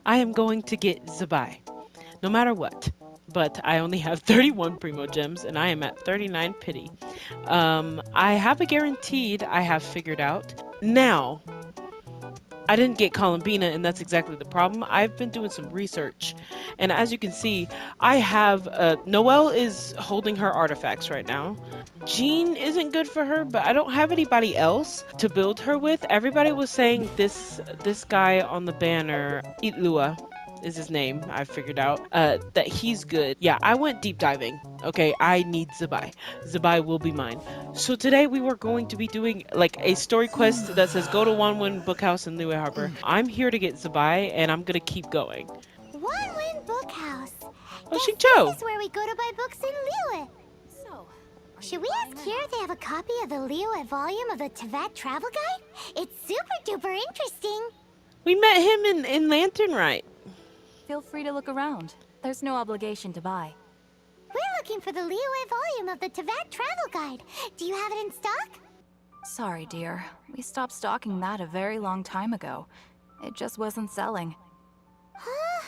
I am going to get Zabai, no matter what. But I only have 31 Primo Gems and I am at 39 pity. I have a guaranteed I have figured out. Now, I didn't get Columbina, and that's exactly the problem. I've been doing some research, and as you can see, I have Noelle is holding her artifacts right now. Jean isn't good for her, but I don't have anybody else to build her with. Everybody was saying this guy on the banner, Itlua, is his name. I figured out that he's good. Yeah, I went deep diving. Okay, I need Zabai. Zabai will be mine. So today we were going to be doing like a story quest that says go to Wanwin Bookhouse in Liyue Harbor. I'm here to get Zabai, and I'm gonna keep going. Wanwin Bookhouse. Oh, Guess Xinqiu! this is where we go to buy books in Liyue. So, should we ask here if they have a copy of the Liyue volume of the Tevat Travel Guide? It's super duper interesting. We met him in Lantern Right. Feel free to look around. There's no obligation to buy. We're looking for the Liyue volume of the Tevat Travel Guide. Do you have it in stock? Sorry, dear. We stopped stocking that a very long time ago. It just wasn't selling. Huh?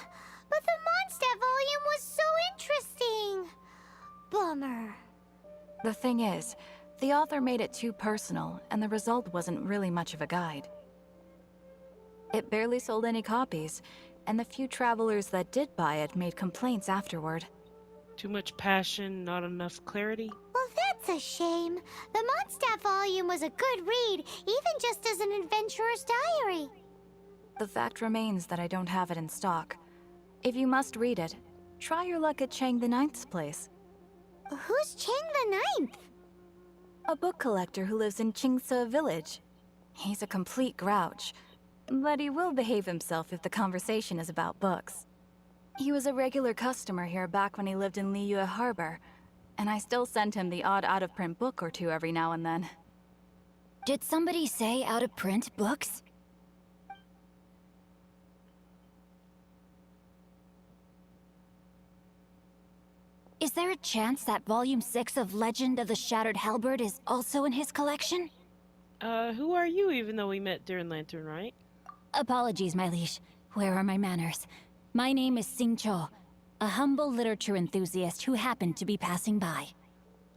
But the Mondstadt volume was so interesting. Bummer. The thing is, the author made it too personal, and the result wasn't really much of a guide. It barely sold any copies, and the few travelers that did buy it made complaints afterward. Too much passion, not enough clarity. Well, that's a shame. The Mondstadt volume was a good read, even just as an adventurer's diary. The fact remains that I don't have it in stock. If you must read it, try your luck at Chang the Ninth's place. Who's Chang the Ninth? A book collector who lives in Qingce village. He's a complete grouch, but he will behave himself if the conversation is about books. He was a regular customer here back when he lived in Liyue Harbor, and I still send him the odd out-of-print book or two every now and then. Did somebody say out-of-print books? Is there a chance that Volume 6 of Legend of the Shattered Halberd is also in his collection? Who are you, even though we met during Lantern Right? Apologies, my liege. Where are my manners? My name is Xinqiu, a humble literature enthusiast who happened to be passing by.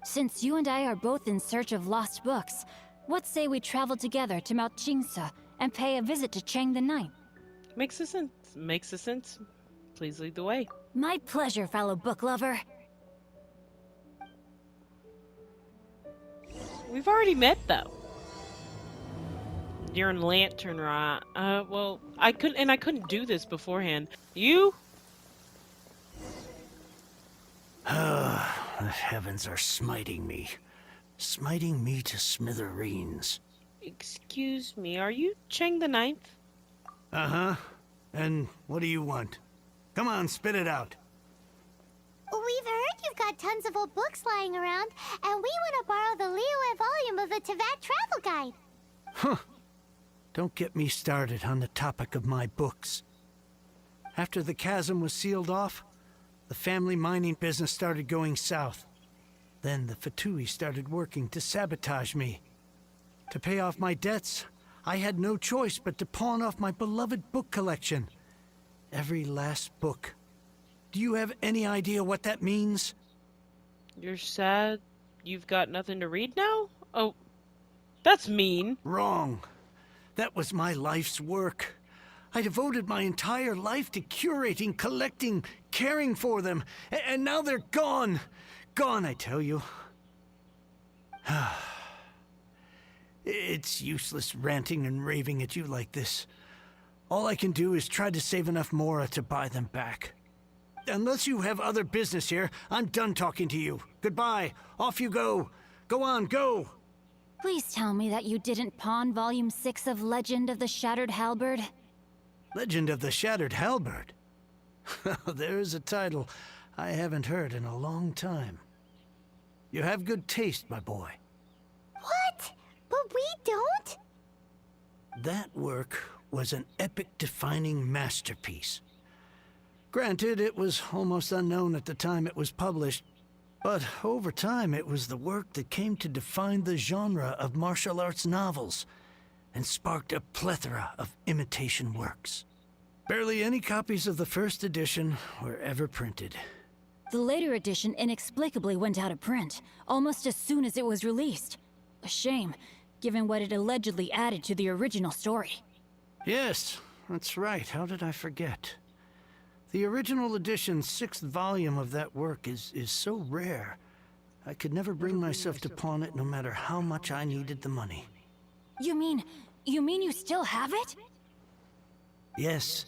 Since you and I are both in search of lost books, what say we travel together to Mount Qingce and pay a visit to Chang the Ninth? Makes a sense. Makes a sense. Please lead the way. My pleasure, fellow book lover. We've already met, though. You're in Lantern Right. Well, I couldn't do this beforehand. You? The heavens are smiting me. Smiting me to smithereens. Excuse me, are you Chang the Ninth? Uh-huh. And what do you want? Come on, spit it out. We've heard you've got tons of old books lying around, and we want to borrow the Liyue volume of the Tevat Travel Guide. Huh. Don't get me started on the topic of my books. After the chasm was sealed off, the family mining business started going south. Then the Fatui started working to sabotage me. To pay off my debts, I had no choice but to pawn off my beloved book collection. Every last book. Do you have any idea what that means? You're sad? You've got nothing to read now? Oh, that's mean. Wrong. That was my life's work. I devoted my entire life to curating, collecting, caring for them. And now they're gone. Gone, I tell you. It's useless ranting and raving at you like this. All I can do is try to save enough Mora to buy them back. Unless you have other business here, I'm done talking to you. Goodbye. Off you go. Go on, go. Please tell me that you didn't pawn Volume 6 of Legend of the Shattered Halberd. Legend of the Shattered Halberd? There's a title I haven't heard in a long time. You have good taste, my boy. What? But we don't? That work was an epic-defining masterpiece. Granted, it was almost unknown at the time it was published, But over time, it was the work that came to define the genre of martial arts novels and sparked a plethora of imitation works. Barely any copies of the first edition were ever printed. The later edition inexplicably went out of print, almost as soon as it was released. A shame, given what it allegedly added to the original story. Yes, that's right. How did I forget? The original edition's 6th volume of that work is so rare, I could never bring myself to pawn it no matter how much I needed the money. You mean you still have it? Yes,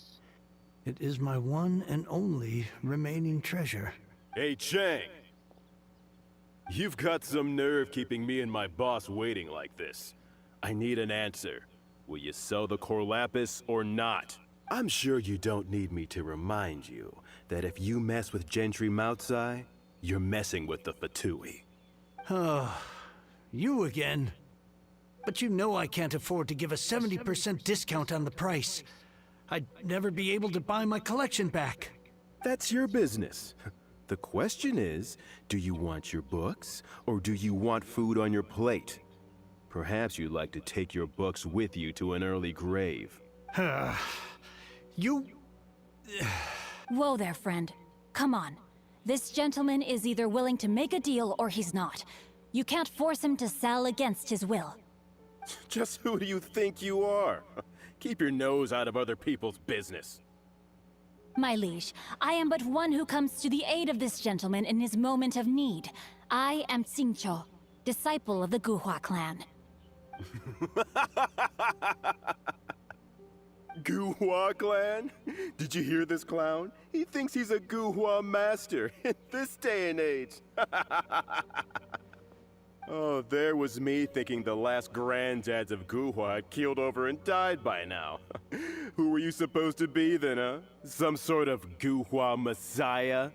it is my one and only remaining treasure. Hey, Chang! You've got some nerve keeping me and my boss waiting like this. I need an answer. Will you sell the core lapis or not? I'm sure you don't need me to remind you that if you mess with Gentry Moutsai, you're messing with the Fatui. Oh, you again. But you know I can't afford to give a 70% discount on the price. I'd never be able to buy my collection back. That's your business. The question is, do you want your books, or do you want food on your plate? Perhaps you'd like to take your books with you to an early grave. You... Whoa there, friend. Come on. This gentleman is either willing to make a deal or he's not. You can't force him to sell against his will. Just who do you think you are? Keep your nose out of other people's business. My liege, I am but one who comes to the aid of this gentleman in his moment of need. I am Xinqiu, disciple of the Guhua clan. Guhua clan? Did you hear this clown? He thinks he's a Guhua master in this day and age. Oh, there was me thinking the last granddads of Guhua had keeled over and died by now. Who were you supposed to be then, huh? Some sort of Guhua messiah?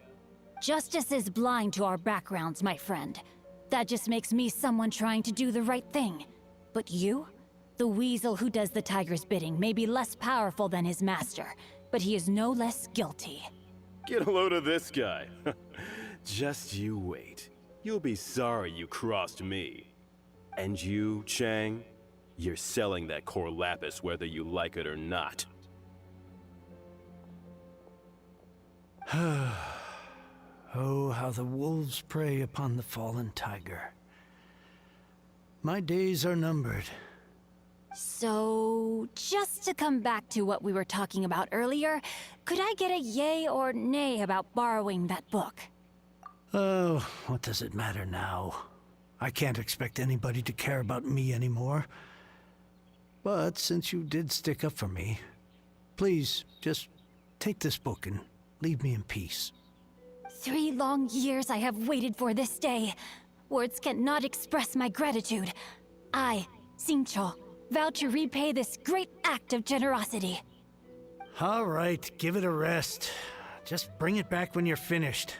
Justice is blind to our backgrounds, my friend. That just makes me someone trying to do the right thing. But you? The weasel who does the tiger's bidding may be less powerful than his master, but he is no less guilty. Get a load of this guy. Just you wait. You'll be sorry you crossed me. And you, Chang, you're selling that core lapis whether you like it or not. Oh, how the wolves prey upon the fallen tiger. My days are numbered. So, just to come back to what we were talking about earlier, could I get a yay or nay about borrowing that book? Oh, what does it matter now? I can't expect anybody to care about me anymore. But since you did stick up for me, please, just take this book and leave me in peace. 3 long years I have waited for this day. Words cannot express my gratitude. I, Xinqiu, vow to repay this great act of generosity. All right, give it a rest. Just bring it back when you're finished.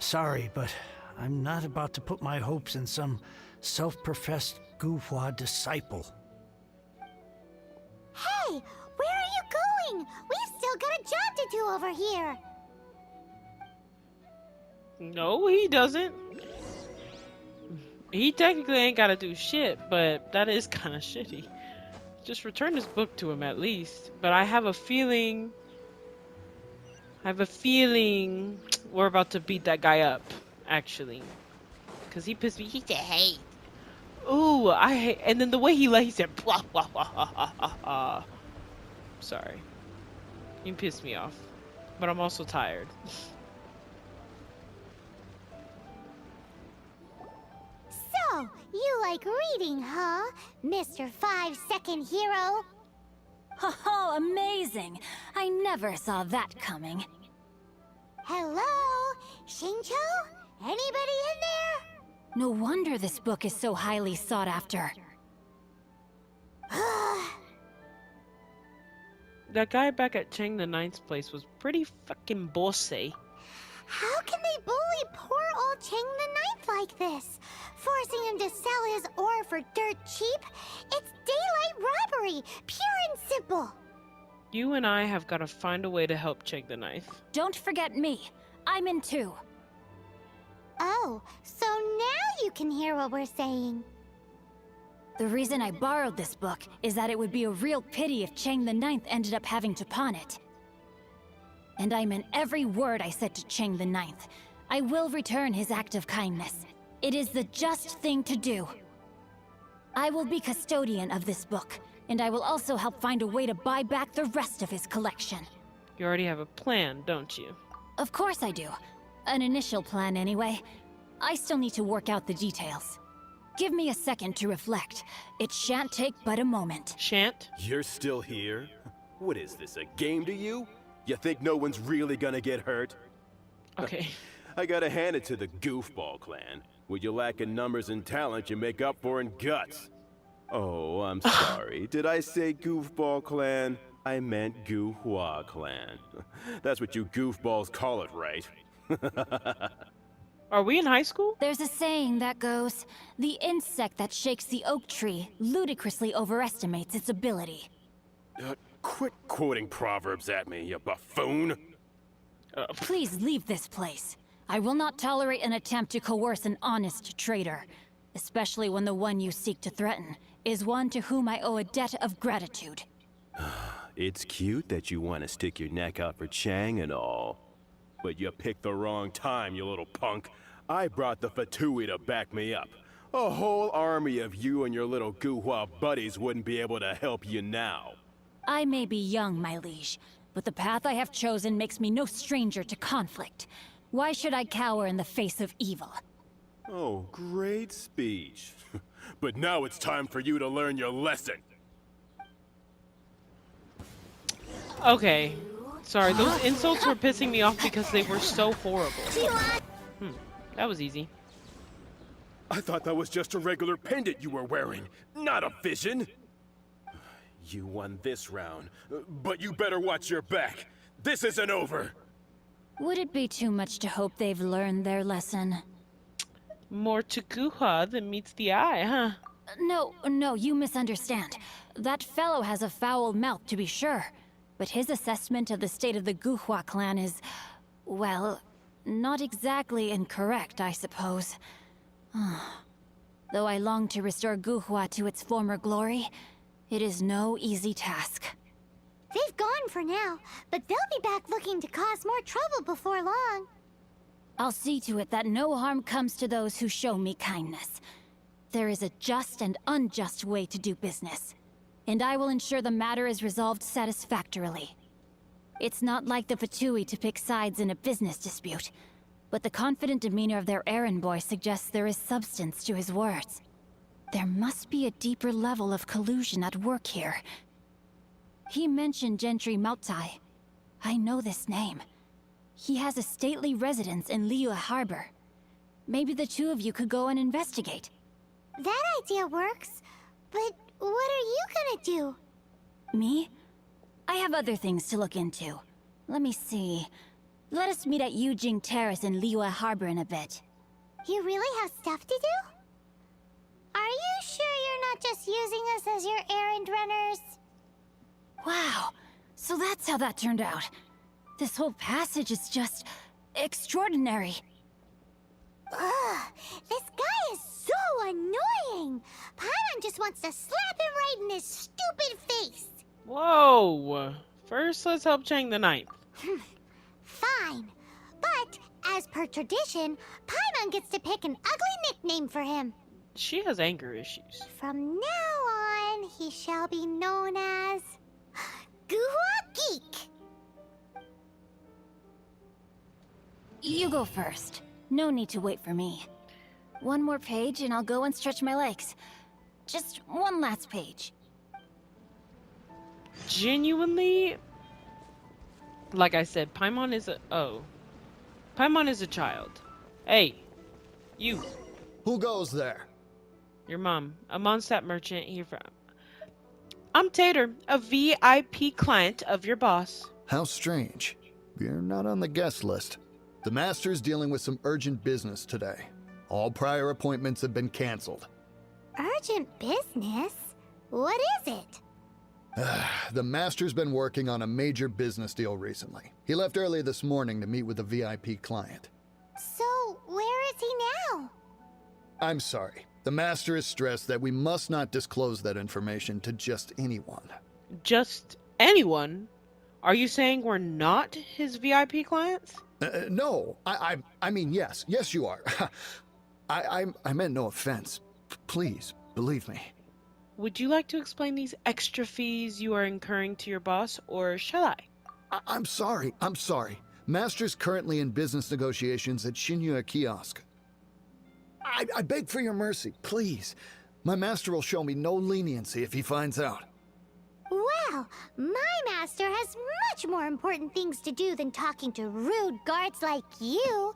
Sorry, but I'm not about to put my hopes in some self-professed Guhua disciple. Hey, where are you going? We've still got a job to do over here. No, he doesn't. He technically ain't gotta do shit, but that is kind of shitty. Just return this book to him at least. But I have a feeling we're about to beat that guy up, actually. Because he pissed me. He said, hey. Ooh, I hate. And then the way he said, blah, blah, blah, blah, blah, blah. Sorry. You pissed me off. But I'm also tired. So, you like reading, huh, Mr. 5-second hero? Oh, amazing! I never saw that coming. Hello? Xinqiu? Anybody in there? No wonder this book is so highly sought after. That guy back at Chang the Ninth's place was pretty fucking bossy. How can they bully poor old Chang the Ninth like this? Forcing him to sell his ore for dirt cheap? It's daylight robbery, pure and simple. You and I have got to find a way to help Chang the Ninth. Don't forget me. I'm in too. Oh, so now you can hear what we're saying. The reason I borrowed this book is that it would be a real pity if Chang the Ninth ended up having to pawn it. And I meant every word I said to Chang the Ninth. I will return his act of kindness. It is the just thing to do. I will be custodian of this book, and I will also help find a way to buy back the rest of his collection. You already have a plan, don't you? Of course I do. An initial plan, anyway. I still need to work out the details. Give me a second to reflect. It shan't take but a moment. Shan't? You're still here? What is this, a game to you? You think no one's really gonna get hurt? Okay. I gotta hand it to the Goofball clan. What you lack in numbers and talent, you make up for in guts. Oh, I'm sorry. Did I say Goofball clan? I meant Guhua clan. That's what you goofballs call it, right? Are we in high school? There's a saying that goes, the insect that shakes the oak tree ludicrously overestimates its ability. Quit quoting proverbs at me, you buffoon! Please leave this place. I will not tolerate an attempt to coerce an honest trader, especially when the one you seek to threaten is one to whom I owe a debt of gratitude. It's cute that you want to stick your neck out for Chang and all. But you picked the wrong time, you little punk. I brought the Fatui to back me up. A whole army of you and your little Guhua buddies wouldn't be able to help you now. I may be young, my liege, but the path I have chosen makes me no stranger to conflict. Why should I cower in the face of evil? Oh, great speech. But now it's time for you to learn your lesson. Okay. Sorry, those insults were pissing me off because they were so horrible. That was easy. I thought that was just a regular pendant you were wearing, not a vision. You won this round, but you better watch your back. This isn't over. Would it be too much to hope they've learned their lesson? More to Guhua than meets the eye, huh? No, you misunderstand. That fellow has a foul mouth, to be sure. But his assessment of the state of the Guhua clan is, well, not exactly incorrect, I suppose. Though I long to restore Guhua to its former glory, it is no easy task. They've gone for now, but they'll be back looking to cause more trouble before long. I'll see to it that no harm comes to those who show me kindness. There is a just and unjust way to do business, and I will ensure the matter is resolved satisfactorily. It's not like the Fatui to pick sides in a business dispute, but the confident demeanor of their errand boy suggests there is substance to his words. There must be a deeper level of collusion at work here. He mentioned Gentry Maotai. I know this name. He has a stately residence in Liyue Harbor. Maybe the two of you could go and investigate. That idea works, but what are you gonna do? Me? I have other things to look into. Let me see. Let us meet at Yujing Terrace in Liyue Harbor in a bit. You really have stuff to do? Are you sure you're not just using us as your errand runners? Wow, so that's how that turned out. This whole passage is just extraordinary. Ugh, this guy is so annoying! Paimon just wants to slap him right in his stupid face! Whoa! First, let's help Chang the Ninth. Fine, but as per tradition, Paimon gets to pick an ugly nickname for him. She has anger issues. From now on, he shall be known as Guhua Geek. You go first. No need to wait for me. One more page and I'll go and stretch my legs. Just one last page. Genuinely, like I said, Paimon is a child. Hey, you. Who goes there? Your mom, a Mondstadt merchant here from. I'm Tater, a VIP client of your boss. How strange. You're not on the guest list. The Master's dealing with some urgent business today. All prior appointments have been canceled. Urgent business? What is it? The Master's been working on a major business deal recently. He left early this morning to meet with a VIP client. So, where is he I'm sorry. The Master is stressed that we must not disclose that information to just anyone. Just anyone? Are you saying we're not his VIP clients? No, I mean, yes. Yes, you are. I meant no offense. Please, believe me. Would you like to explain these extra fees you are incurring to your boss, or shall I? I'm sorry. Master's currently in business negotiations at Xinqiu Kiosk. I beg for your mercy, please. My master will show me no leniency if he finds out. Well, my master has much more important things to do than talking to rude guards like you.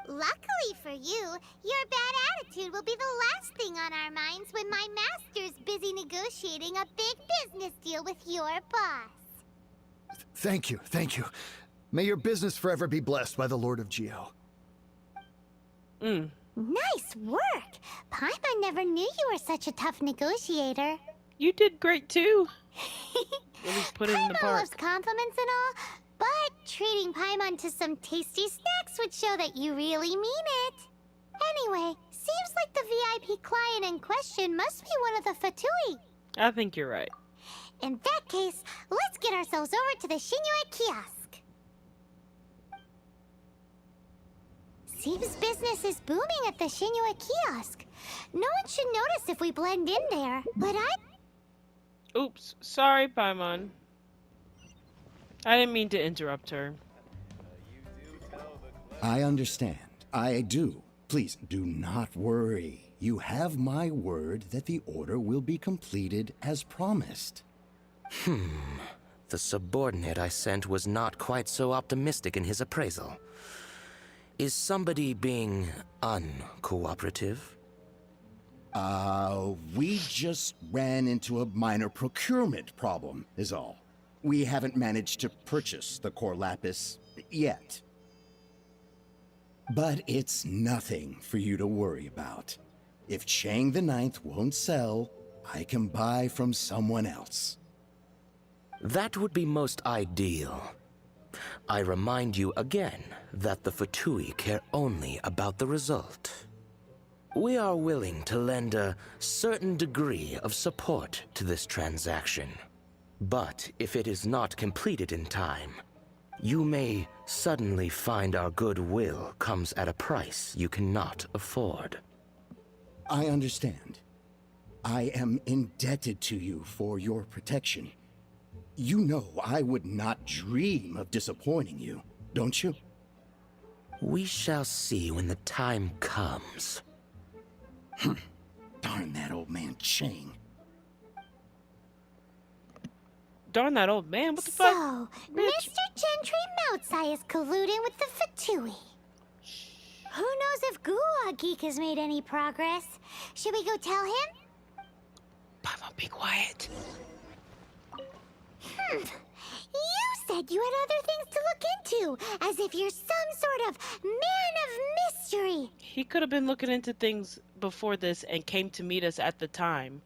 Luckily for you, your bad attitude will be the last thing on our minds when my master's busy negotiating a big business deal with your boss. Thank you. May your business forever be blessed by the Lord of Geo. Nice work! Paimon never knew you were such a tough negotiator. You did great too. Really put it in the Paimon park. loves compliments and all, but treating Paimon to some tasty snacks would show that you really mean it. Anyway, seems like the VIP client in question must be one of the Fatui. I think you're right. In that case, let's get ourselves over to the Xinqiu Kiosk. Seems business is booming at the Xinqiu Kiosk. No one should notice if we blend in there, but Oops, sorry, Paimon. I didn't mean to interrupt her. I understand. I do. Please do not worry. You have my word that the order will be completed as promised. The subordinate I sent was not quite so optimistic in his appraisal. Is somebody being uncooperative? We just ran into a minor procurement problem, is all. We haven't managed to purchase the core lapis yet. But it's nothing for you to worry about. If Chang the Ninth won't sell, I can buy from someone else. That would be most ideal. I remind you again that the Fatui care only about the result. We are willing to lend a certain degree of support to this transaction. But if it is not completed in time, you may suddenly find our goodwill comes at a price you cannot afford. I understand. I am indebted to you for your protection. You know I would not dream of disappointing you, don't you? We shall see when the time comes. Darn that old man Chang. Darn that old man, what the fuck? so Bitch. Mr. Gentry Moutsai is colluding with the Fatui. Who knows if Gua Geek has made any progress? Should we go tell him? Paimon, be quiet. You said you had other things to look into, as if you're some sort of man of mystery. He could have been looking into things before this and came to meet us at the time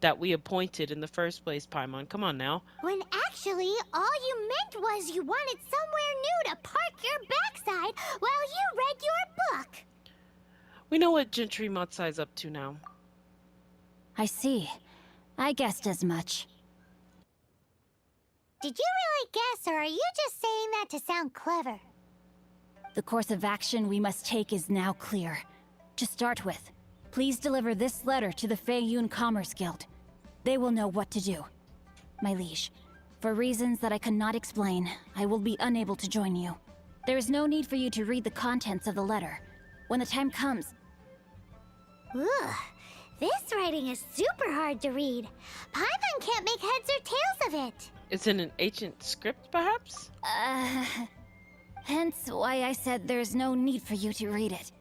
that we appointed in the first place, Paimon. Come on now. When actually, all you meant was you wanted somewhere new to park your backside while you read your book. We know what Gentry Matsai's up to now. I see. I guessed as much. Did you really guess, or are you just saying that to sound clever? The course of action we must take is now clear. To start with, please deliver this letter to the Feiyun Commerce Guild. They will know what to do. My liege, for reasons that I cannot explain, I will be unable to join you. There is no need for you to read the contents of the letter. When the time comes... Ugh, this writing is super hard to read. Paimon can't make heads or tails of it. It's in an ancient script, perhaps? Hence why I said there's no need for you to read it.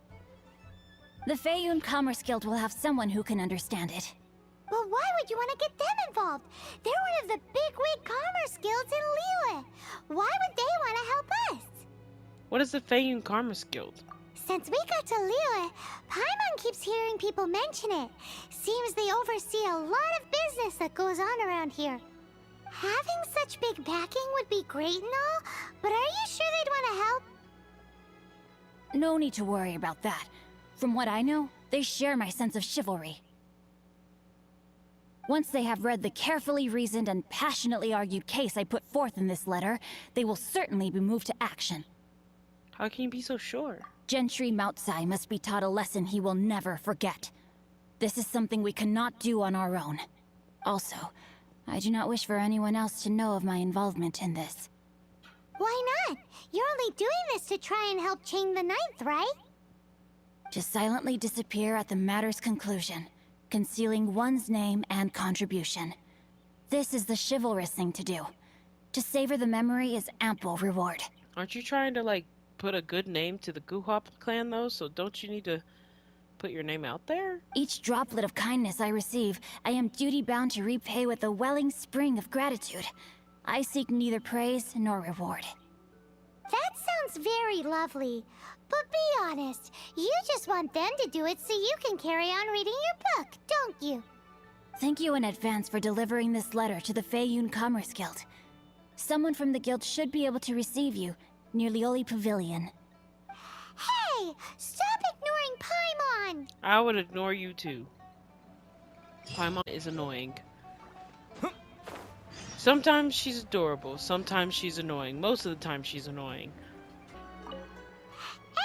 The Feiyun Commerce Guild will have someone who can understand it. But why would you want to get them involved? They're one of the bigwig commerce guilds in Liyue. Why would they want to help us? What is the Feiyun Commerce Guild? Since we got to Liyue, Paimon keeps hearing people mention it. Seems they oversee a lot of business that goes on around here. Having such big backing would be great and all, but are you sure they'd want to help? No need to worry about that. From what I know, they share my sense of chivalry. Once they have read the carefully reasoned and passionately argued case I put forth in this letter, they will certainly be moved to action. How can you be so sure? Gentry Moutsai must be taught a lesson he will never forget. This is something we cannot do on our own. Also, I do not wish for anyone else to know of my involvement in this. Why not? You're only doing this to try and help Chang the Ninth, right? To silently disappear at the matter's conclusion, concealing one's name and contribution. This is the chivalrous thing to do. To savor the memory is ample reward. Aren't you trying to, like, put a good name to the Guhop clan, though? So don't you need to put your name out there? Each droplet of kindness I receive, I am duty-bound to repay with a welling spring of gratitude. I seek neither praise nor reward. That sounds very lovely. But be honest, you just want them to do it so you can carry on reading your book, don't you? Thank you in advance for delivering this letter to the Feiyun Commerce Guild. Someone from the guild should be able to receive you near Lioli Pavilion. Hey! Stop ignoring Paimon! I would ignore you too. Paimon is annoying. Sometimes she's adorable, sometimes she's annoying. Most of the time she's annoying.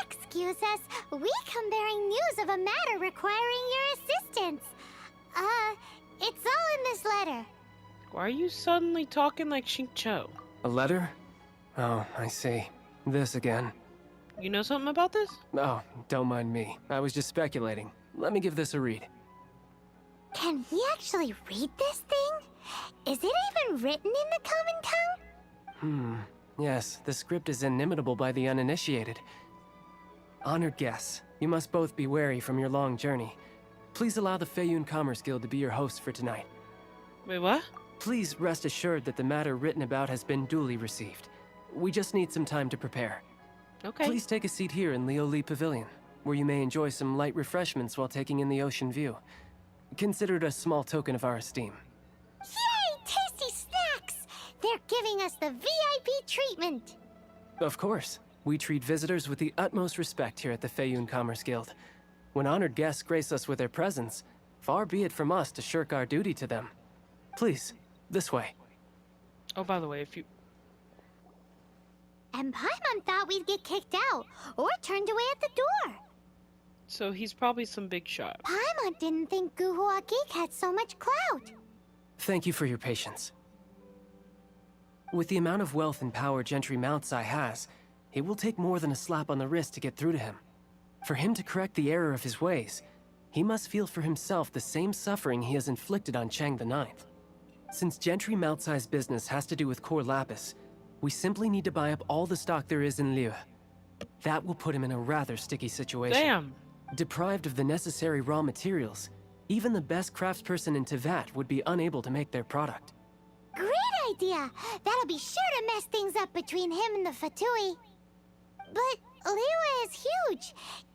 Excuse us, we come bearing news of a matter requiring your assistance. It's all in this letter. Why are you suddenly talking like Xinqiu? A letter? Oh, I see. This again. You know something about this? Oh, don't mind me. I was just speculating. Let me give this a read. Can we actually read this thing? Is it even written in the common tongue? Yes, the script is inimitable by the uninitiated. Honored guests, you must both be wary from your long journey. Please allow the Feiyun Commerce Guild to be your host for tonight. Wait, what? Please rest assured that the matter written about has been duly received. We just need some time to prepare. Okay. Please take a seat here in Lioli Pavilion, where you may enjoy some light refreshments while taking in the ocean view. Consider it a small token of our esteem. Yay! Tasty snacks! They're giving us the VIP treatment! Of course. We treat visitors with the utmost respect here at the Feiyun Commerce Guild. When honored guests grace us with their presence, far be it from us to shirk our duty to them. Please, this way. Oh, by the way, if you... And Paimon thought we'd get kicked out, or turned away at the door. So he's probably some big shot. Paimon didn't think Guhua Geek had so much clout. Thank you for your patience. With the amount of wealth and power Gentry Moutsai has, it will take more than a slap on the wrist to get through to him. For him to correct the error of his ways, he must feel for himself the same suffering he has inflicted on Chang the Ninth. Since Gentry Moutsai's business has to do with core lapis, we simply need to buy up all the stock there is in Liyue. That will put him in a rather sticky situation. Damn! Deprived of the necessary raw materials, even the best craftsperson in Tevat would be unable to make their product. Great idea! That'll be sure to mess things up between him and the Fatui. But Liyue is huge.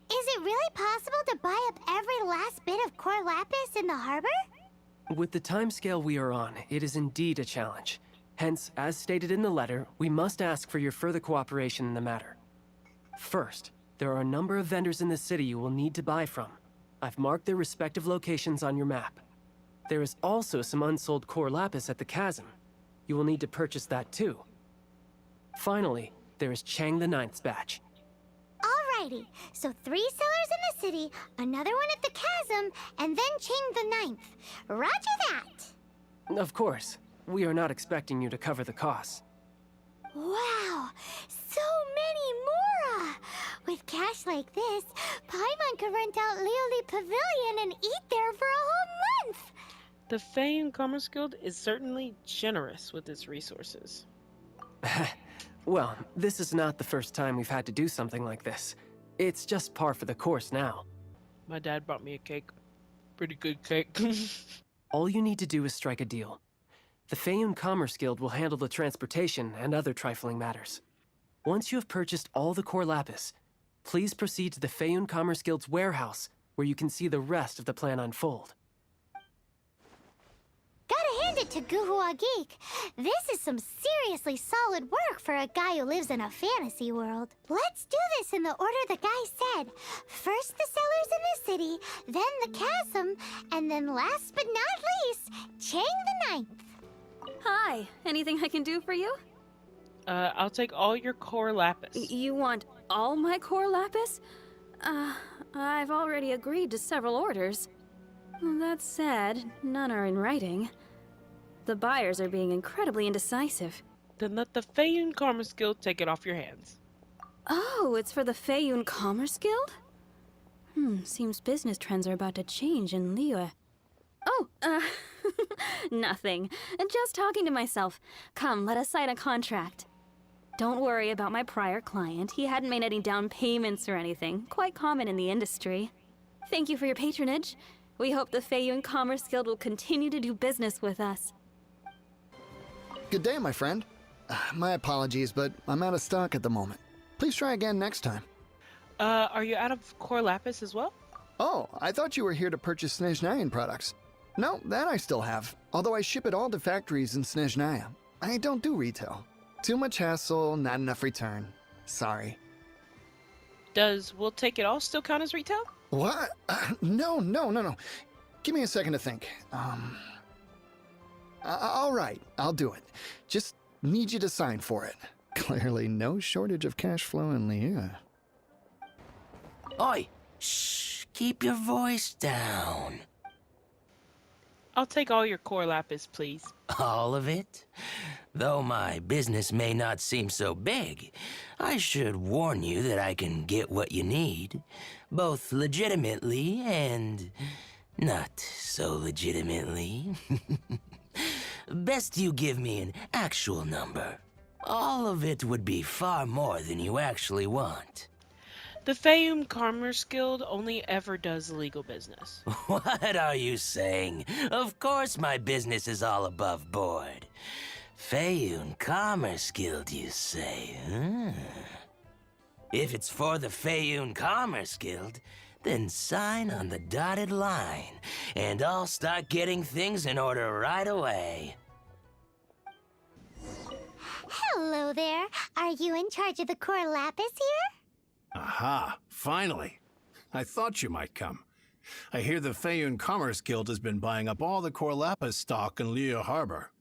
Is it really possible to buy up every last bit of core lapis in the harbor? With the timescale we are on, it is indeed a challenge. Hence, as stated in the letter, we must ask for your further cooperation in the matter. First, there are a number of vendors in the city you will need to buy from. I've marked their respective locations on your map. There is also some unsold core lapis at the chasm. You will need to purchase that too. Finally, there is Chang the Ninth's batch. Alrighty, so 3 sellers in the city, another one at the chasm, and then Chang the Ninth. Roger that! Of course, we are not expecting you to cover the costs. Wow, so many more! With cash like this, Paimon could rent out Lioli Pavilion and eat there for a whole month! The Feiyun Commerce Guild is certainly generous with its resources. Well, this is not the first time we've had to do something like this. It's just par for the course now. My dad brought me a cake. Pretty good cake. All you need to do is strike a deal. The Feiyun Commerce Guild will handle the transportation and other trifling matters. Once you have purchased all the core lapis, please proceed to the Feiyun Commerce Guild's warehouse, where you can see the rest of the plan unfold. Gotta hand it to Guhua Geek. This is some seriously solid work for a guy who lives in a fantasy world. Let's do this in the order the guy said. First the cellars in the city, then the chasm, and then last but not least, Chang the Ninth. Hi, anything I can do for you? I'll take all your core lapis. You want all my core lapis? I've already agreed to several orders. That said, none are in writing. The buyers are being incredibly indecisive. Then let the Feiyun Commerce Guild take it off your hands. Oh, it's for the Feiyun Commerce Guild? Seems business trends are about to change in Liyue. Oh, nothing. Just talking to myself. Come, let us sign a contract. Don't worry about my prior client. He hadn't made any down payments or anything. Quite common in the industry. Thank you for your patronage. We hope the Feiyun Commerce Guild will continue to do business with us. Good day, my friend. My apologies, but I'm out of stock at the moment. Please try again next time. Are you out of core lapis as well? Oh, I thought you were here to purchase Snezhnayan products. No, that I still have, although I ship it all to factories in Snezhnaya. I don't do retail. Too much hassle, not enough return. Sorry. Does we'll take it all still count as retail? What? No. Give me a second to think. All right, I'll do it. Just need you to sign for it. Clearly no shortage of cash flow in Liyue. Oi! Shh! Keep your voice down. I'll take all your core lapis, please. All of it? Though my business may not seem so big, I should warn you that I can get what you need, both legitimately and not so legitimately. Best you give me an actual number. All of it would be far more than you actually want. The Feiyun Commerce Guild only ever does legal business. What are you saying? Of course my business is all above board. Feiyun Commerce Guild, you say? If it's for the Feiyun Commerce Guild, then sign on the dotted line, and I'll start getting things in order right away. Hello there. Are you in charge of the core lapis here? Aha, finally. I thought you might come. I hear the Feiyun Commerce Guild has been buying up all the core lapis stock in Liyue Harbor.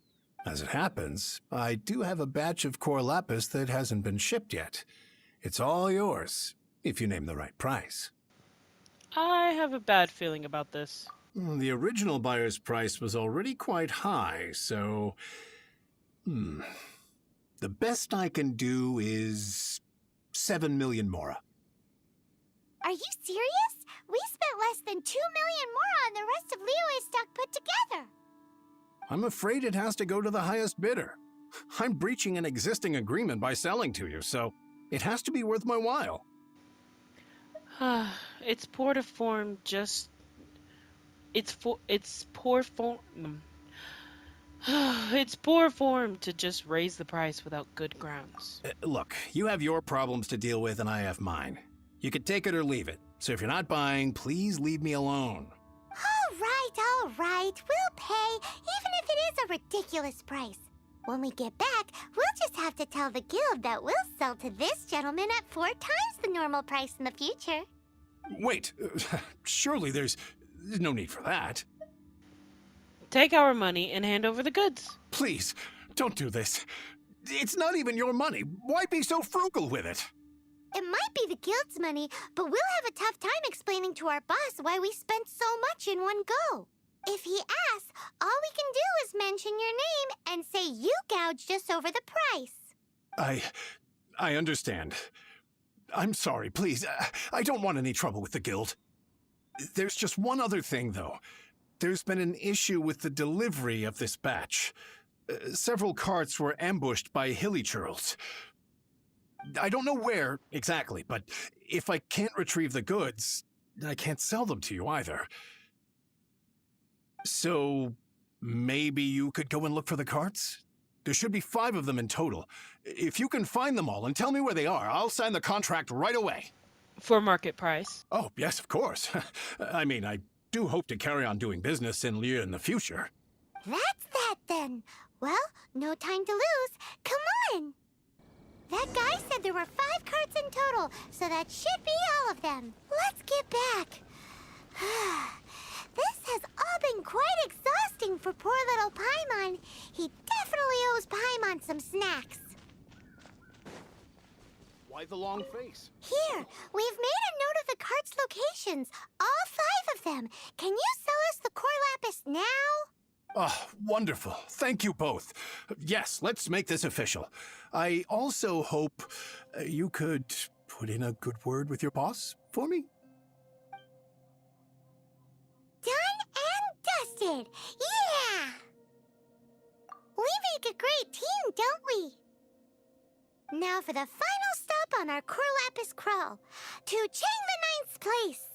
As it happens, I do have a batch of core lapis that hasn't been shipped yet. It's all yours, if you name the right price. I have a bad feeling about this. The original buyer's price was already quite high, so... The best I can do is 7 million mora. Are you serious? We spent less than 2 million more on the rest of Liyue's stock put together. I'm afraid it has to go to the highest bidder. I'm breaching an existing agreement by selling to you, so it has to be worth my while. It's poor to form just... It's poor form... It's poor form to just raise the price without good grounds. Look, you have your problems to deal with and I have mine. You could take it or leave it. So if you're not buying, please leave me alone. All right. We'll pay, even if it is a ridiculous price. When we get back, we'll just have to tell the guild that we'll sell to this gentleman at 4 times the normal price in the future. Wait, surely there's no need for that. Take our money and hand over the goods. Please, don't do this. It's not even your money. Why be so frugal with it? It might be the guild's money, but we'll have a tough time explaining to our boss why we spent so much in one go. If he asks, all we can do is mention your name and say you gouged us over the price. I understand. I'm sorry, please. I don't want any trouble with the guild. There's just one other thing, though. There's been an issue with the delivery of this batch. Several carts were ambushed by hilly churls. I don't know where exactly, but if I can't retrieve the goods, I can't sell them to you either. So maybe you could go and look for the carts? There should be 5 of them in total. If you can find them all and tell me where they are, I'll sign the contract right away. For market price. Oh, yes, of course. I mean, I do hope to carry on doing business in Liyue in the future. That's that then. Well, no time to lose. Come on! That guy said there were 5 carts in total, so that should be all of them. Let's get back. This has all been quite exhausting for poor little Paimon. He definitely owes Paimon some snacks. Why the long face? Here, we've made a note of the cart's locations. All 5 of them. Can you sell us the core lapis now? Oh, wonderful. Thank you both. Yes, let's make this official. I also hope you could put in a good word with your boss for me. Done and dusted. Yeah! We make a great team, don't we? Now for the final stop on our core lapis crawl. To Chang the Ninth's place.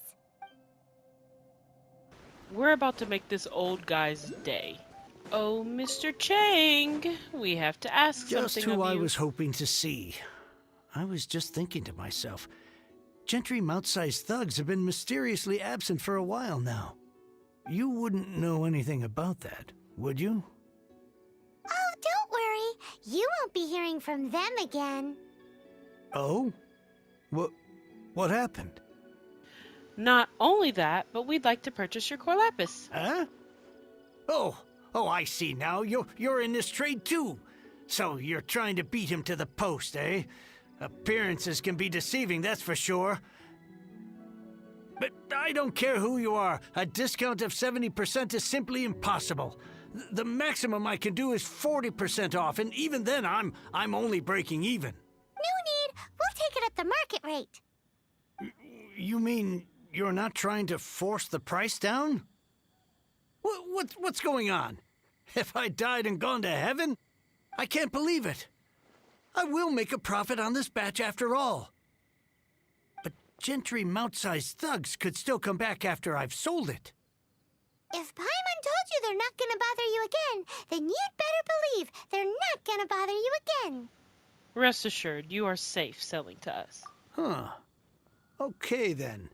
We're about to make this old guy's day. Oh, Mr. Chang, we have to ask Just something who of I you. was hoping to see. I was just thinking to myself, Gentry mount-sized thugs have been mysteriously absent for a while now. You wouldn't know anything about that, would you? Oh, don't worry. You won't be hearing from them again. Oh? What happened? Not only that, but we'd like to purchase your core lapis. Huh? Oh, I see now. You're in this trade too. So you're trying to beat him to the post, eh? Appearances can be deceiving, that's for sure. But I don't care who you are. A discount of 70% is simply impossible. The maximum I can do is 40% off, and even then I'm only breaking even. No need. We'll take it at the market rate. You mean you're not trying to force the price down? What's going on? Have I died and gone to heaven? I can't believe it. I will make a profit on this batch after all. But Gentry mount-sized thugs could still come back after I've sold it. If Paimon told you they're not gonna bother you again, then you'd better believe they're not gonna bother you again. Rest assured, you are safe selling to us. Huh. Okay, then.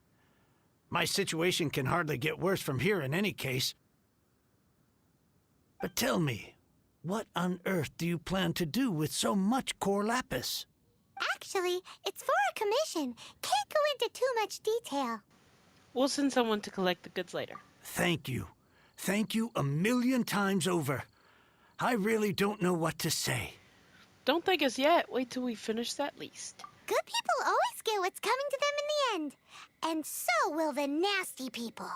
My situation can hardly get worse from here in any case. But tell me, what on earth do you plan to do with so much core lapis? Actually, it's for a commission. Can't go into too much detail. We'll send someone to collect the goods later. Thank you. Thank you 1,000,000 times over. I really don't know what to say. Don't thank us yet. Wait till we finish that least. Good people always get what's coming to them in the end. And so will the nasty people.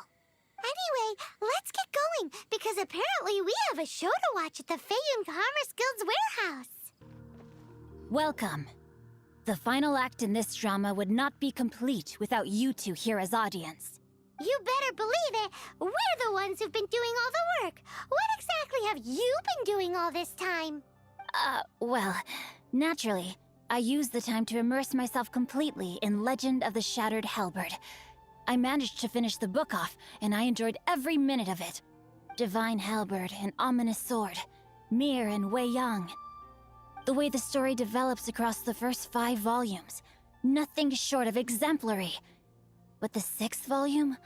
Anyway, let's get going, because apparently we have a show to watch at the Feiyun Commerce Guild's warehouse. Welcome. The final act in this drama would not be complete without you two here as audience. You better believe it. We're the ones who've been doing all the work. What exactly have you been doing all this time? Well, naturally, I used the time to immerse myself completely in Legend of the Shattered Halberd. I managed to finish the book off, and I enjoyed every minute of it. Divine Halberd, an ominous sword, Mir and Wei Yang. The way the story develops across the first 5 volumes, nothing short of exemplary. But the 6th volume?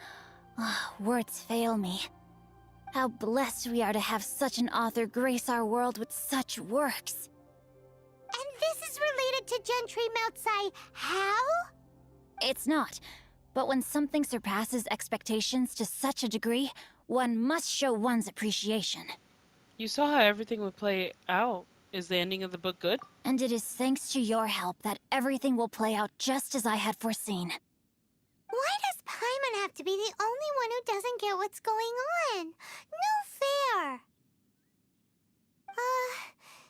Words fail me. How blessed we are to have such an author grace our world with such works. And this is related to Gentry Moutsai how? It's not. But when something surpasses expectations to such a degree, one must show one's appreciation. You saw how everything would play out. Is the ending of the book good? And it is thanks to your help that everything will play out just as I had foreseen. Why does Paimon have to be the only one who doesn't get what's going on? No fair.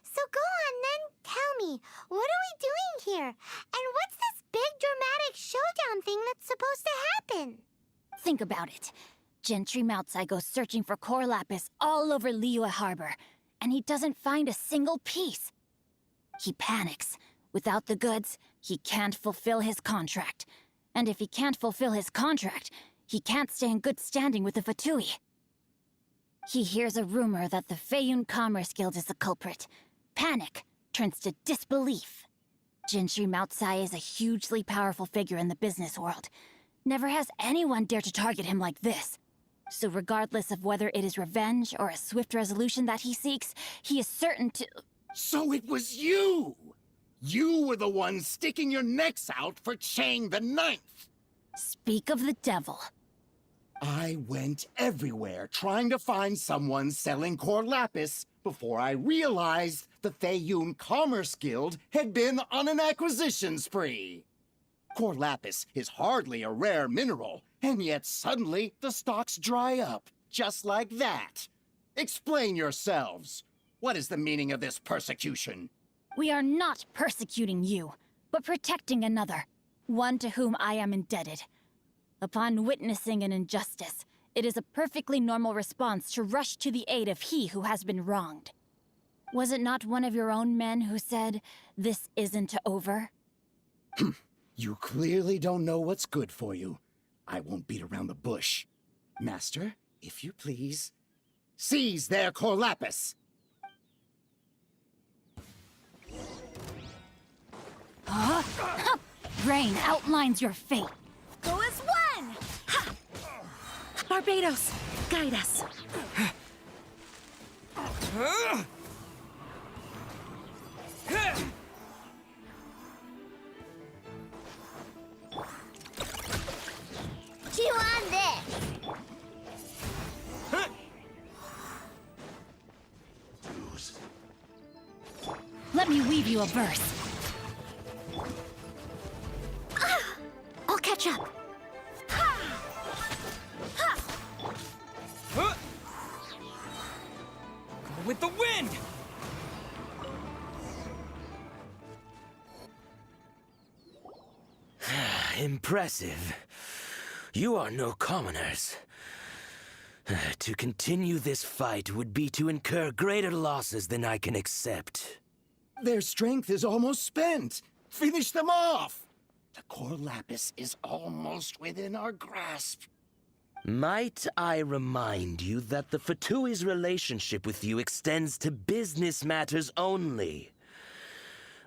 So go on then, tell me, what are we doing here? And what's this big dramatic showdown thing that's supposed to happen? Think about it. Gentry Moutsai goes searching for core lapis all over Liyue Harbor, and he doesn't find a single piece. He panics. Without the goods, he can't fulfill his contract. And if he can't fulfill his contract, he can't stay in good standing with the Fatui. He hears a rumor that the Feiyun Commerce Guild is the culprit. Panic turns to disbelief. Gentry Moutsai is a hugely powerful figure in the business world. Never has anyone dared to target him like this. So regardless of whether it is revenge or a swift resolution that he seeks, he is certain to... So it was you! You were the one sticking your necks out for Chang the Ninth! Speak of the devil. I went everywhere trying to find someone selling core lapis before I realized the Feiyun Commerce Guild had been on an acquisition spree. Core lapis is hardly a rare mineral, and yet suddenly the stocks dry up, just like that. Explain yourselves. What is the meaning of this persecution? We are not persecuting you, but protecting another, one to whom I am indebted. Upon witnessing an injustice, it is a perfectly normal response to rush to the aid of he who has been wronged. Was it not one of your own men who said, "This isn't over"? You clearly don't know what's good for you. I won't beat around the bush. Master, if you please, seize their core lapis! Rain outlines your fate. Go as one! Ha! Barbados, guide us. Chew on this! Let me weave you a verse. I'll catch up. With the wind! Impressive. You are no commoners. To continue this fight would be to incur greater losses than I can accept. Their strength is almost spent. Finish them off! The core lapis is almost within our grasp. Might I remind you that the Fatui's relationship with you extends to business matters only?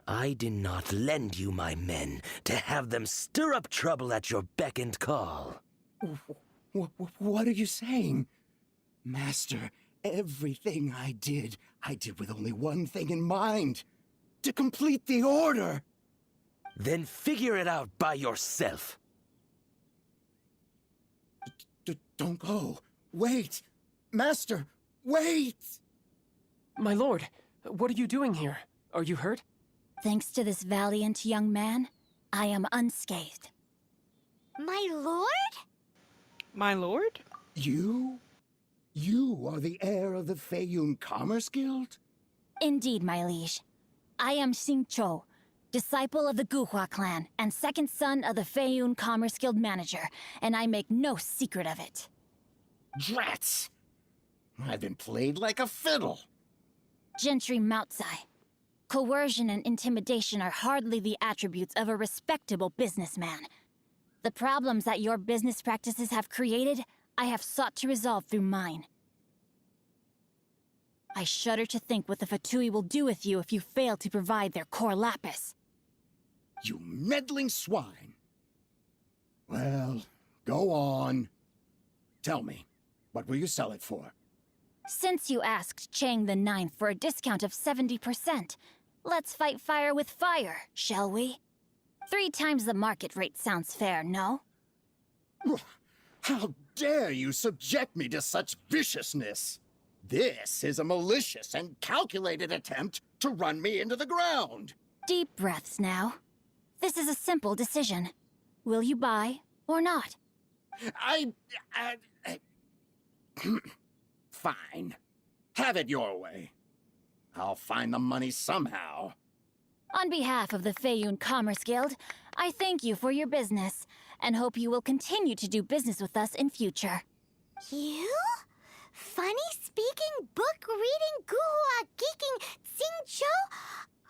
I did not lend you my men to have them stir up trouble at your beck and call. What are you saying? Master, everything I did with only one thing in mind. To complete the order. Then figure it out by yourself. Don't go. Wait. Master, wait! My lord, what are you doing here? Are you hurt? Thanks to this valiant young man, I am unscathed. My lord? My lord? You? You are the heir of the Feiyun Commerce Guild? Indeed, my liege. I am Xinqiu, disciple of the Guhua clan and second son of the Feiyun Commerce Guild manager, and I make no secret of it. Drats! I've been played like a fiddle. Gentry Moutsai. Coercion and intimidation are hardly the attributes of a respectable businessman. The problems that your business practices have created, I have sought to resolve through mine. I shudder to think what the Fatui will do with you if you fail to provide their core lapis. You meddling swine. Well, go on. Tell me, what will you sell it for? Since you asked Chang the Ninth for a discount of 70%, let's fight fire with fire, shall we? 3 times the market rate sounds fair, no? How dare you subject me to such viciousness? This is a malicious and calculated attempt to run me into the ground. Deep breaths now. This is a simple decision. Will you buy or not? Fine. Have it your way. I'll find the money somehow. On behalf of the Feiyun Commerce Guild, I thank you for your business, and hope you will continue to do business with us in future. You? Funny-speaking, book-reading, guhua geeking Xinqiu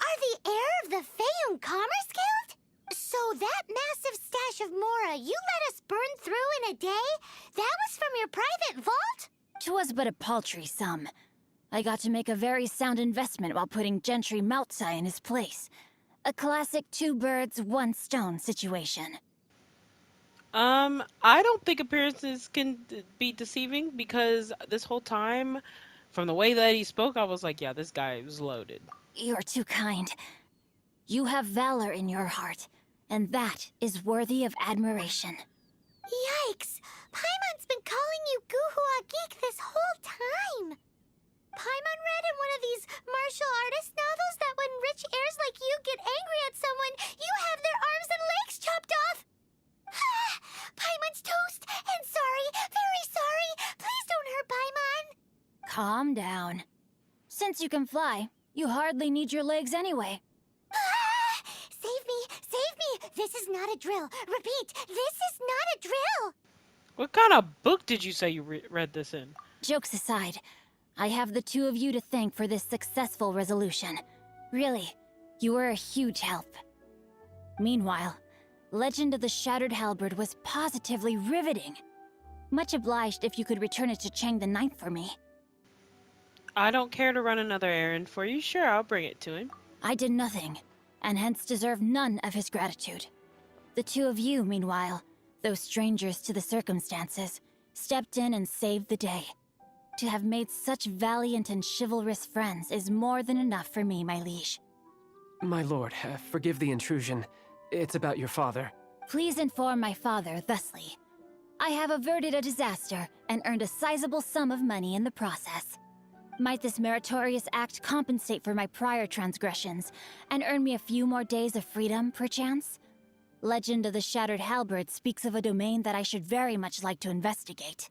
are the heir of the Feiyun Commerce Guild? So that massive stash of Mora you let us burn through in a day, that was from your private vault? 'Twas but a paltry sum. I got to make a very sound investment while putting Gentry Moutsai in his place. A classic 2 birds, 1 stone situation. I don't think appearances can be deceiving because this whole time, from the way that he spoke, I was like, yeah, this guy was loaded. You're too kind. You have valor in your heart, and that is worthy of admiration. Yikes! Paimon's been calling you Guhua Geek this whole time! Paimon read in one of these martial artist novels that when rich heirs like you get angry at someone, you have their arms and legs chopped off! Paimon's toast! And sorry, very sorry! Please don't hurt Paimon! Calm down. Since you can fly, you hardly need your legs anyway. Save me! Save me! This is not a drill! Repeat, this is not a drill! What kind of book did you say you read this in? Jokes aside, I have the two of you to thank for this successful resolution. Really, you were a huge help. Meanwhile, Legend of the Shattered Halberd was positively riveting. Much obliged if you could return it to Chang the Ninth for me. I don't care to run another errand for you. Sure, I'll bring it to him. I did nothing, and hence deserve none of his gratitude. The two of you, meanwhile, though strangers to the circumstances, stepped in and saved the day. To have made such valiant and chivalrous friends is more than enough for me, my liege. My lord, forgive the intrusion. It's about your father. Please inform my father thusly. I have averted a disaster and earned a sizable sum of money in the process. Might this meritorious act compensate for my prior transgressions and earn me a few more days of freedom, perchance? Legend of the Shattered Halberd speaks of a domain that I should very much like to investigate.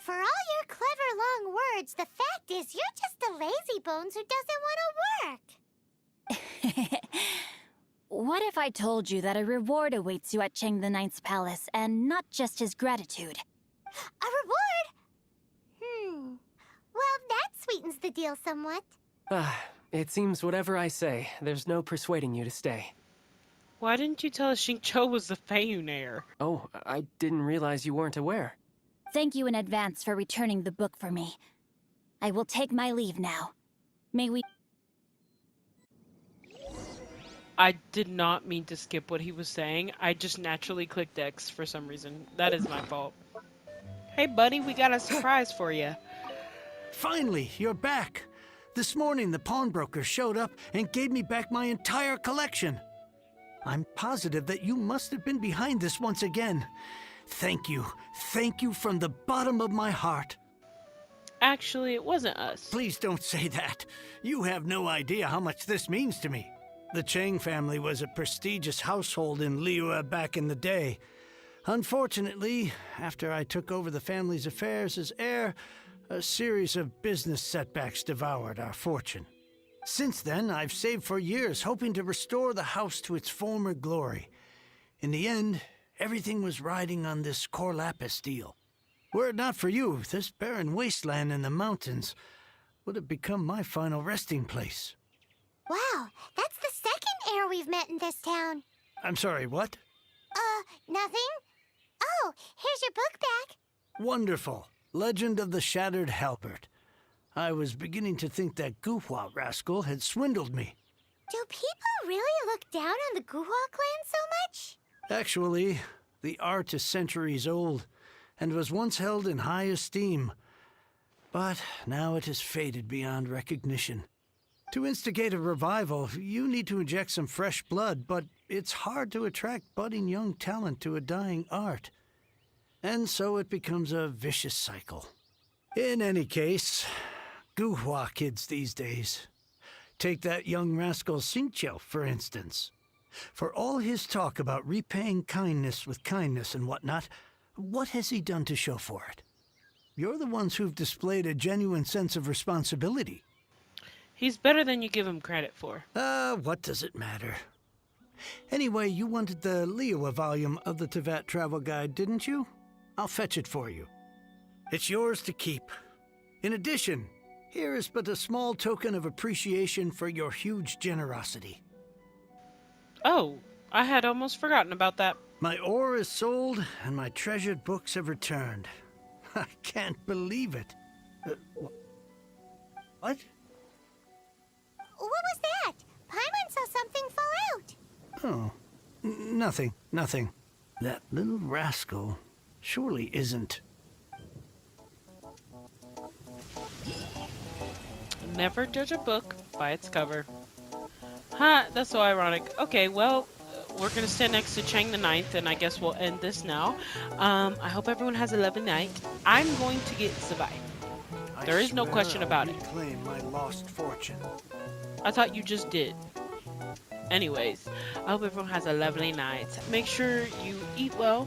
For all your clever long words, the fact is you're just a lazy bones who doesn't want to work. What if I told you that a reward awaits you at Chang the Ninth's palace, and not just his gratitude? A reward? Well, that sweetens the deal somewhat. It seems whatever I say, there's no persuading you to stay. Why didn't you tell us Xinqiu was the Feiyun heir? Oh, I didn't realize you weren't aware. Thank you in advance for returning the book for me. I will take my leave now. May we... I did not mean to skip what he was saying. I just naturally clicked X for some reason. That is my fault. Hey, buddy, we got a surprise for you. Finally, you're back. This morning, the pawnbroker showed up and gave me back my entire collection. I'm positive that you must have been behind this once again. Thank you. Thank you from the bottom of my heart. Actually, it wasn't us. Please don't say that. You have no idea how much this means to me. The Chang family was a prestigious household in Liyue back in the day. Unfortunately, after I took over the family's affairs as heir, a series of business setbacks devoured our fortune. Since then, I've saved for years, hoping to restore the house to its former glory. In the end, everything was riding on this Corlapis deal. Were it not for you, this barren wasteland in the mountains would have become my final resting place. Wow, that's the second heir we've met in this town. I'm sorry, what? Nothing? Oh, here's your book back. Wonderful. Legend of the Shattered Halberd. I was beginning to think that Guhua rascal had swindled me. Do people really look down on the Guhua clan so much? Actually, the art is centuries old, and was once held in high esteem. But now it has faded beyond recognition. To instigate a revival, you need to inject some fresh blood, but it's hard to attract budding young talent to a dying art. And so it becomes a vicious cycle. In any case, Guhua kids these days. Take that young rascal Xinqiu, for instance. For all his talk about repaying kindness with kindness and whatnot, what has he done to show for it? You're the ones who've displayed a genuine sense of responsibility. He's better than you give him credit for. What does it matter? Anyway, you wanted the Liyue volume of the Teyvat Travel Guide, didn't you? I'll fetch it for you. It's yours to keep. In addition, here is but a small token of appreciation for your huge generosity. Oh, I had almost forgotten about that. My ore is sold, and my treasured books have returned. I can't believe it. What? What was that? Paimon saw something fall out. Oh, nothing. That little rascal surely isn't. Never judge a book by its cover. Huh, that's so ironic. Okay, well, we're gonna stand next to Chang the Ninth, and I guess we'll end this now. I hope everyone has a lovely night. I'm going to get Zabai. There is no question about it. Reclaim my lost fortune. I thought you just did. Anyways, I hope everyone has a lovely night. Make sure you eat well.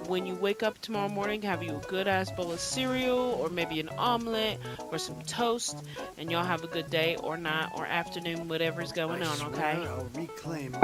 When you wake up tomorrow morning, have you a good ass bowl of cereal, or maybe an omelet, or some toast, and y'all have a good day, or night, or afternoon, whatever's going on, okay? I'll reclaim.